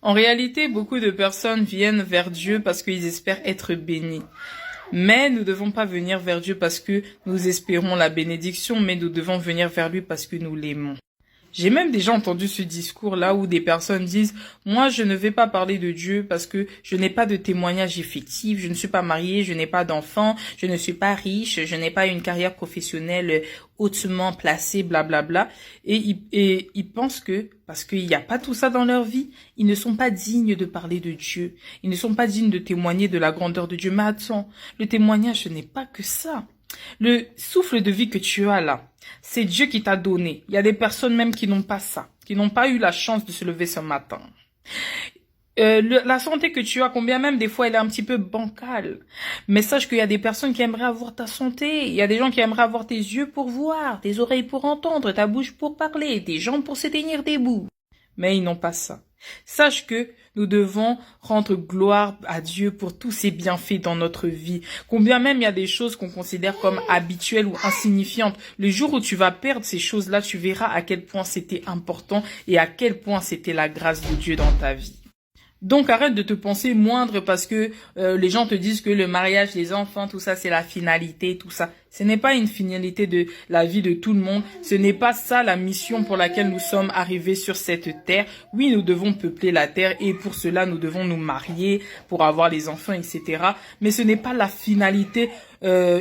En réalité, beaucoup de personnes viennent vers Dieu parce qu'ils espèrent être bénis. Mais nous ne devons pas venir vers Dieu parce que nous espérons la bénédiction, mais nous devons venir vers lui parce que nous l'aimons. J'ai même déjà entendu ce discours-là où des personnes disent « Moi, je ne vais pas parler de Dieu parce que je n'ai pas de témoignage effectif, je ne suis pas mariée, je n'ai pas d'enfants, je ne suis pas riche, je n'ai pas une carrière professionnelle hautement placée, blablabla. » Et ils pensent que, parce qu'il n'y a pas tout ça dans leur vie, ils ne sont pas dignes de parler de Dieu. Ils ne sont pas dignes de témoigner de la grandeur de Dieu. Mais attends, le témoignage, ce n'est pas que ça. Le souffle de vie que tu as là, c'est Dieu qui t'a donné. Il y a des personnes même qui n'ont pas ça, qui n'ont pas eu la chance de se lever ce matin. La santé que tu as, combien même des fois elle est un petit peu bancale. Mais sache qu'il y a des personnes qui aimeraient avoir ta santé. Il y a des gens qui aimeraient avoir tes yeux pour voir, tes oreilles pour entendre, ta bouche pour parler, tes jambes pour se tenir debout. Mais ils n'ont pas ça. Sache que nous devons rendre gloire à Dieu pour tous ses bienfaits dans notre vie. Combien même il y a des choses qu'on considère comme habituelles ou insignifiantes. Le jour où tu vas perdre ces choses-là, tu verras à quel point c'était important et à quel point c'était la grâce de Dieu dans ta vie. Donc arrête de te penser moindre parce que les gens te disent que le mariage, les enfants, tout ça c'est la finalité, tout ça. Ce n'est pas une finalité de la vie de tout le monde. Ce n'est pas ça la mission pour laquelle nous sommes arrivés sur cette terre. Oui, nous devons peupler la terre et pour cela nous devons nous marier pour avoir les enfants, etc. Mais ce n'est pas la finalité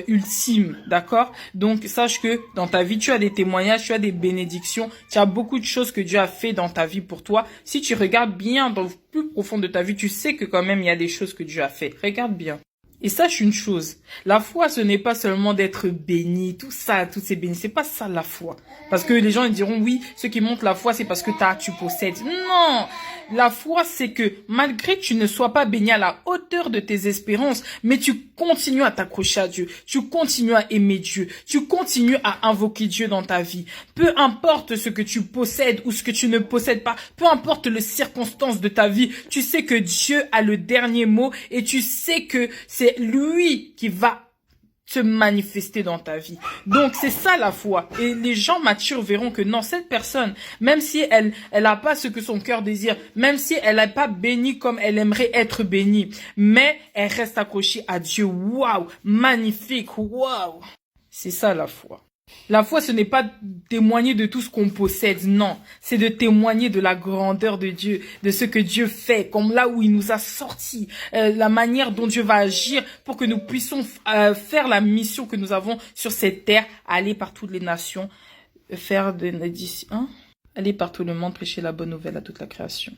ultime, d'accord? Donc sache que dans ta vie tu as des témoignages, tu as des bénédictions, tu as beaucoup de choses que Dieu a fait dans ta vie pour toi. Si tu regardes bien dans le plus profond de ta vie, tu sais que quand même il y a des choses que Dieu a fait. Regarde bien. Et sache une chose, la foi, ce n'est pas seulement d'être béni, tout ça, toutes ces bénis, c'est pas ça la foi. Parce que les gens ils diront, oui, ceux qui montrent la foi, c'est parce que tu possèdes. Non, la foi, c'est que malgré que tu ne sois pas béni à la hauteur de tes espérances, mais tu continues à t'accrocher à Dieu, tu continues à aimer Dieu, tu continues à invoquer Dieu dans ta vie. Peu importe ce que tu possèdes ou ce que tu ne possèdes pas, peu importe les circonstances de ta vie, tu sais que Dieu a le dernier mot et tu sais que c'est lui qui va se manifester dans ta vie. Donc c'est ça la foi. Et les gens matures verront que non, cette personne, même si elle n'a pas ce que son cœur désire, même si elle n'est pas bénie comme elle aimerait être bénie, mais elle reste accrochée à Dieu. Waouh, magnifique, waouh. C'est ça la foi. La foi, ce n'est pas témoigner de tout ce qu'on possède, non. C'est de témoigner de la grandeur de Dieu, de ce que Dieu fait, comme là où il nous a sortis, la manière dont Dieu va agir pour que nous puissions faire la mission que nous avons sur cette terre, aller par toutes les nations, aller par tout le monde, prêcher la bonne nouvelle à toute la création.